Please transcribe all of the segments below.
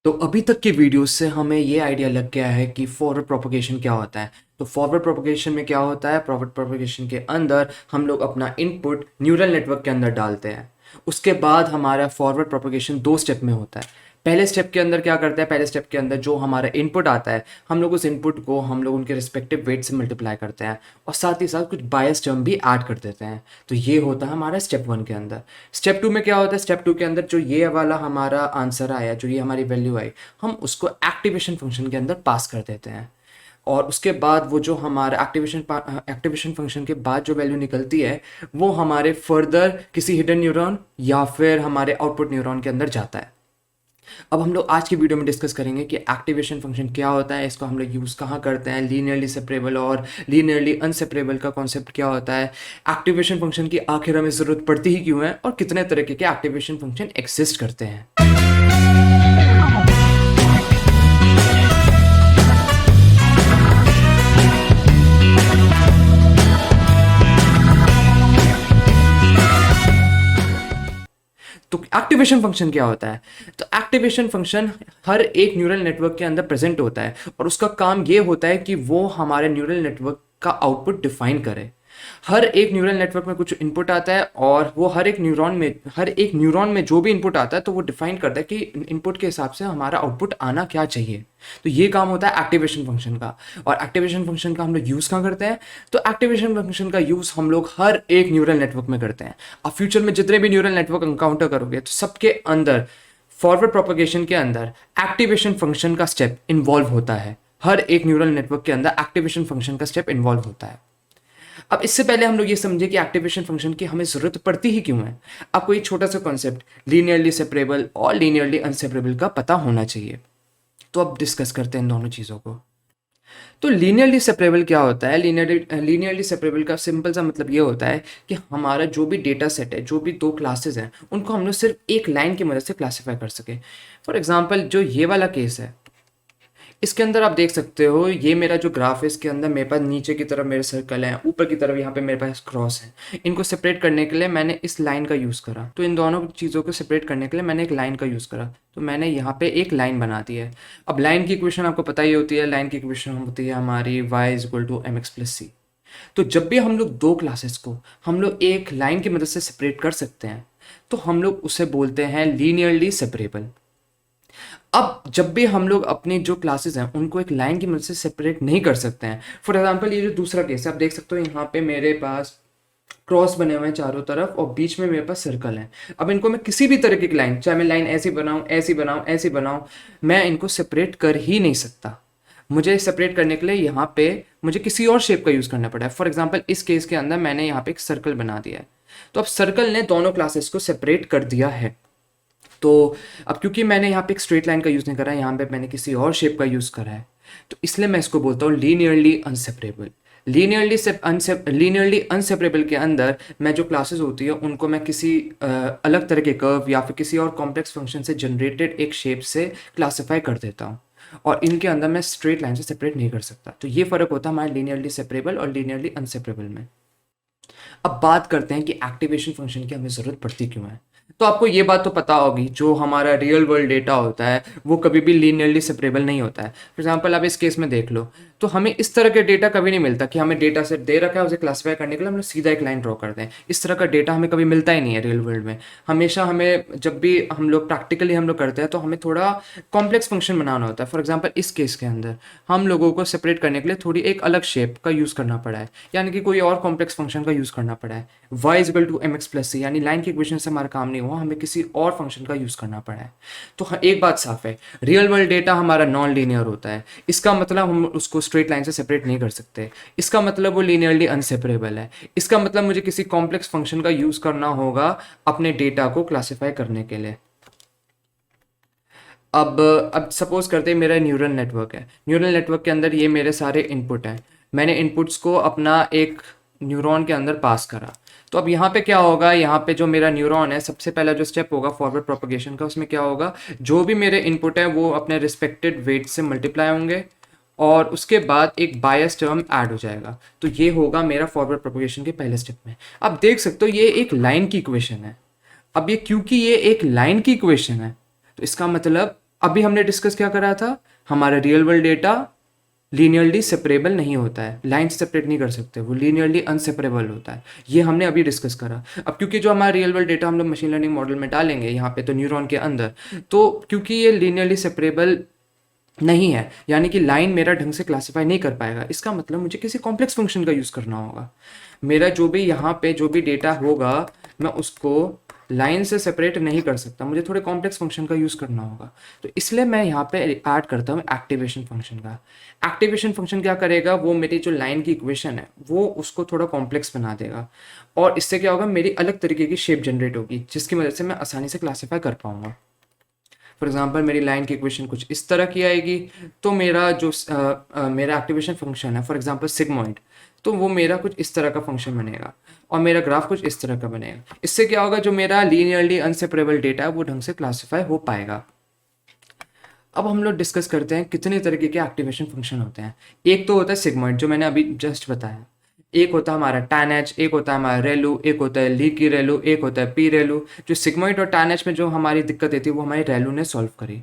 तो अभी तक की वीडियोस से हमें ये आइडिया लग गया है कि फॉरवर्ड प्रोपगेशन क्या होता है। तो फॉरवर्ड प्रोपगेशन में क्या होता है, फॉरवर्ड प्रोपगेशन के अंदर हम लोग अपना इनपुट न्यूरल नेटवर्क के अंदर डालते हैं। उसके बाद हमारा फॉरवर्ड प्रोपगेशन 2 स्टेप में होता है। पहले स्टेप के अंदर क्या करते हैं, पहले स्टेप के अंदर जो हमारा इनपुट आता है हम लोग उस इनपुट को हम लोग उनके रिस्पेक्टिव वेट से मल्टीप्लाई करते हैं और साथ ही साथ कुछ बायस टर्म भी ऐड कर देते हैं। तो ये होता है हमारा स्टेप 1 के अंदर। स्टेप 2 में क्या होता है, स्टेप 2 के अंदर जो ये वाला हमारा आंसर आया, जो ये हमारी वैल्यू आई, हम उसको एक्टिवेशन फंक्शन के अंदर पास कर देते हैं। और उसके बाद वो जो हमारा एक्टिवेशन फंक्शन के बाद जो वैल्यू निकलती है वो हमारे फर्दर किसी हिडन न्यूरॉन या फिर हमारे आउटपुट न्यूरॉन के अंदर जाता है। अब हम लोग आज की वीडियो में डिस्कस करेंगे कि एक्टिवेशन फंक्शन क्या होता है, इसको हम लोग यूज़ कहाँ करते हैं, लीनियरली सेपरेबल और लीनियरली अनसेपरेबल का कॉन्सेप्ट क्या होता है, एक्टिवेशन फंक्शन की आखिर हमें ज़रूरत पड़ती ही क्यों है और कितने तरीके के एक्टिवेशन फंक्शन एग्जिस्ट करते हैं। तो एक्टिवेशन फंक्शन क्या होता है? तो एक्टिवेशन फंक्शन हर एक न्यूरल नेटवर्क के अंदर प्रेजेंट होता है और उसका काम ये होता है कि वो हमारे न्यूरल नेटवर्क का आउटपुट डिफाइन करे। हर एक न्यूरल नेटवर्क में कुछ इनपुट आता है और वो हर एक न्यूरॉन में जो भी इनपुट आता है तो वो डिफाइन करता है कि इनपुट के हिसाब से हमारा आउटपुट आना क्या चाहिए। तो ये काम होता है एक्टिवेशन फंक्शन का। और एक्टिवेशन फंक्शन का हम लोग यूज़ कहाँ करते हैं? तो एक्टिवेशन फंक्शन का यूज़ हम लोग हर एक न्यूरल नेटवर्क में करते हैं। अब फ्यूचर में जितने भी न्यूरल नेटवर्क एनकाउंटर करोगे तो सबके अंदर फॉरवर्ड प्रोपगेशन के अंदर एक्टिवेशन फंक्शन का स्टेप इन्वॉल्व होता है। हर एक न्यूरल नेटवर्क के अंदर एक्टिवेशन फंक्शन का स्टेप इन्वॉल्व होता है। अब इससे पहले हम लोग ये समझे कि एक्टिवेशन फंक्शन की हमें जरूरत पड़ती ही क्यों है। आपको एक छोटा सा कॉन्सेप्ट लीनियरली सेपरेबल और लीनियरली अनसेपरेबल का पता होना चाहिए। तो अब डिस्कस करते हैं इन दोनों चीज़ों को। तो लीनियरली सेपरेबल क्या होता है? लीनियरली सेपरेबल का सिंपल सा मतलब ये होता है कि हमारा जो भी डेटा सेट है, जो भी 2 क्लासेस हैं, उनको हम लोग सिर्फ एक लाइन की मदद से क्लासीफाई कर सके। फॉर एग्जाम्पल जो ये वाला केस है, इसके अंदर आप देख सकते हो ये मेरा जो ग्राफ है, इसके अंदर मेरे पास नीचे की तरफ मेरे सर्कल हैं, ऊपर की तरफ यहाँ पे मेरे पास क्रॉस है। इनको सेपरेट करने के लिए मैंने इस लाइन का यूज़ करा। तो इन दोनों चीज़ों को सेपरेट करने के लिए मैंने एक लाइन का यूज़ करा। तो मैंने यहाँ पे एक लाइन बना दी है। अब लाइन की इक्वेशन आपको पता ही होती है। लाइन की इक्वेशन होती है हमारी y=mx+c। तो जब भी हम लोग 2 क्लासेस को हम लोग एक लाइन की मदद से सेपरेट कर सकते हैं तो हम लोग उसे बोलते हैं लीनियरली सेपरेबल। अब जब भी हम लोग अपनी जो क्लासेस हैं उनको एक लाइन की मदद से सेपरेट नहीं कर सकते हैं। फॉर एग्जांपल ये जो दूसरा केस है, आप देख सकते हो यहाँ पे मेरे पास क्रॉस बने हुए हैं चारों तरफ और बीच में मेरे पास सर्कल है। अब इनको मैं किसी भी तरीके की लाइन, चाहे मैं लाइन ऐसी बनाऊं, ऐसी बनाऊं, ऐसी बनाऊं, मैं इनको सेपरेट कर ही नहीं सकता। मुझे सेपरेट करने के लिए यहाँ पे मुझे किसी और शेप का यूज़ करना पड़ा है। फॉर एग्जाम्पल इस केस के अंदर मैंने यहाँ पे एक सर्कल बना दिया है। तो अब सर्कल ने दोनों क्लासेस को सेपरेट कर दिया है। तो अब क्योंकि मैंने यहाँ पे एक स्ट्रेट लाइन का यूज़ नहीं करा है, यहाँ पे मैंने किसी और शेप का यूज़ करा है, तो इसलिए मैं इसको बोलता हूँ लीनियरली अनसेपरेबल। लीनियरली अनसेपरेबल के अंदर मैं जो क्लासेस होती है उनको मैं किसी अलग तरह के कर्व या फिर किसी और कॉम्प्लेक्स फंक्शन से जनरेटेड एक शेप से क्लासीफाई कर देता हूँ और इनके अंदर मैं स्ट्रेट लाइन से सेपरेट नहीं कर सकता। तो ये फ़र्क होता है हमारे लीनियरली सेपरेबल और लीनियरली अनसेपरेबल में। अब बात करते हैं कि एक्टिवेशन फंक्शन की हमें ज़रूरत पड़ती क्यों है। तो आपको ये बात तो पता होगी, जो हमारा रियल वर्ल्ड डेटा होता है वो कभी भी लीनियरली सेपरेबल नहीं होता है। फॉर एग्जांपल आप इस केस में देख लो, तो हमें इस तरह के डेटा कभी नहीं मिलता कि हमें डेटा सेट दे रखा है, उसे क्लासीफाई करने के लिए हम लोग सीधा एक लाइन ड्रॉ करते हैं। इस तरह का डेटा हमें कभी मिलता ही नहीं है रियल वर्ल्ड में। हमेशा हमें जब भी हम लोग प्रैक्टिकली हम लोग करते हैं तो हमें थोड़ा कॉम्प्लेक्स फंक्शन बनाना होता है। फॉर एग्जाम्पल इस केस के अंदर हम लोगों को सेपरेट करने के लिए थोड़ी एक अलग शेप का यूज़ करना पड़ा है, यानी कि कोई और कॉम्प्लेक्स फंक्शन का यूज़ करना पड़ा है। y=mx+c, यानी लाइन की इक्वेशन से हमारा काम नहीं हुआ, हमें किसी और फंक्शन का यूज़ करना पड़ा है। तो हाँ, एक बात साफ है, रियल वर्ल्ड डेटा हमारा नॉन लीनियर होता है। इसका मतलब हम उसको स्ट्रेट लाइन से सेपरेट नहीं कर सकते। इसका मतलब वो लीनियरली अनसेपरेबल है। इसका मतलब मुझे किसी कॉम्प्लेक्स फंक्शन का यूज़ करना होगा अपने डेटा को क्लासीफाई करने के लिए। अब सपोज करते हैं मेरा न्यूरल नेटवर्क है। न्यूरल नेटवर्क के अंदर ये मेरे सारे इनपुट हैं। मैंने इनपुट्स को अपना एक न्यूरॉन के अंदर पास करा। तो अब यहाँ पे क्या होगा, यहाँ पे जो मेरा न्यूरॉन है, सबसे पहला जो स्टेप होगा फॉरवर्ड प्रोपगेशन का, उसमें क्या होगा, जो भी मेरे इनपुट है वो अपने रिस्पेक्टेड वेट से मल्टीप्लाई होंगे और उसके बाद एक बायस टर्म ऐड हो जाएगा। तो ये होगा मेरा फॉरवर्ड प्रोपगेशन के पहले स्टेप में। आप देख सकते हो ये एक लाइन की इक्वेशन है। अब ये क्योंकि ये एक लाइन की इक्वेशन है तो इसका मतलब अभी हमने डिस्कस क्या करा था, हमारा real world data linearly separable नहीं होता है, लाइन सेपरेट नहीं कर सकते, वो लीनियरली अनसेपरेबल होता है, ये हमने अभी डिस्कस करा। अब क्योंकि जो हमारा रियल वर्ल्ड डेटा हम लोग मशीन लर्निंग मॉडल में डालेंगे यहाँ पे तो न्यूरॉन के अंदर, तो क्योंकि ये लीनियरली सेपरेबल नहीं है, यानी कि लाइन मेरा ढंग से क्लासीफाई नहीं कर पाएगा, इसका मतलब मुझे किसी कॉम्प्लेक्स फंक्शन का यूज़ करना होगा। मेरा जो भी यहाँ पे जो भी डेटा होगा मैं उसको लाइन से सेपरेट नहीं कर सकता, मुझे थोड़े कॉम्प्लेक्स फंक्शन का यूज़ करना होगा। तो इसलिए मैं यहाँ पे ऐड करता हूँ एक्टिवेशन फंक्शन का। एक्टिवेशन फंक्शन क्या करेगा, वो मेरी जो लाइन की इक्वेशन है वो उसको थोड़ा कॉम्प्लेक्स बना देगा, और इससे क्या होगा, मेरी अलग तरीके की शेप जनरेट होगी जिसकी वजह से मैं आसानी से क्लासीफाई कर पाऊंगा। फॉर एग्जांपल मेरी लाइन की इक्वेशन कुछ इस तरह की आएगी, तो मेरा जो मेरा एक्टिवेशन फंक्शन है फॉर एग्जांपल सिग्मॉइड, तो वो मेरा कुछ इस तरह का फंक्शन बनेगा, और मेरा ग्राफ कुछ इस तरह का बनेगा। इससे क्या होगा, जो मेरा लीनियरली अनसेपरेबल डेटा है वो ढंग से क्लासीफाई हो पाएगा। अब हम लोग डिस्कस करते हैं कितने तरीके के एक्टिवेशन फंक्शन होते हैं। एक तो होता है सिग्मॉइड, जो मैंने अभी जस्ट बताया। एक होता है हमारा tan h, एक होता है हमारा रेलू, एक होता है लीकी रेलू, एक होता है पी रेलू। जो सिग्मॉइड और tan h में जो हमारी दिक्कत होती है वो हमारी रेलू ने सॉल्व करी।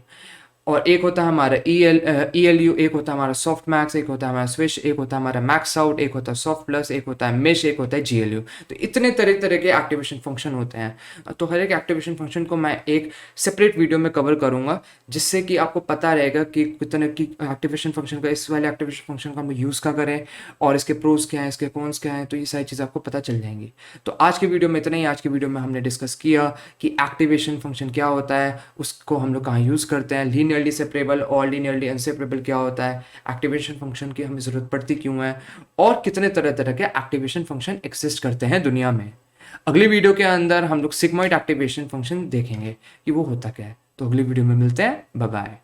और एक होता है हमारा ई एल यू, एक होता है हमारा सॉफ्ट मैक्स, एक होता है हमारा स्विच, एक होता है हमारा मैक्स आउट, एक होता है सॉफ्ट प्लस, एक होता है मेश, एक होता है जी एल यू। तो इतने तरह तरह के एक्टिवेशन फंक्शन होते हैं। तो हर एक एक्टिवेशन फंक्शन को मैं एक सेपरेट वीडियो में कवर करूंगा, जिससे कि आपको पता रहेगा कि कितने की एक्टिवेशन फंक्शन का, इस वाले एक्टिवेशन फंक्शन का हम यूज़ क्या करें, और इसके प्रोज क्या हैं, इसके कॉन्स क्या हैं, तो ये सारी चीज़ें आपको पता चल जाएंगी। तो आज की वीडियो में इतना ही। आज की वीडियो में हमने डिस्कस किया कि एक्टिवेशन फंक्शन क्या होता है, उसको हम लोग कहाँ यूज़ करते हैं, लीनियरली सेपरेबल और लीनियरली अनसेपरेबल क्या होता है, एक्टिवेशन फंक्शन की हमें ज़रूरत पड़ती क्यों है, और कितने तरह तरह के एक्टिवेशन फंक्शन एग्जिस्ट करते हैं दुनिया में। अगली वीडियो के अंदर हम लोग सिग्मॉइड एक्टिवेशन फंक्शन देखेंगे कि वो होता क्या है। तो अगली वीडियो में मिलते हैं, बाय बाय।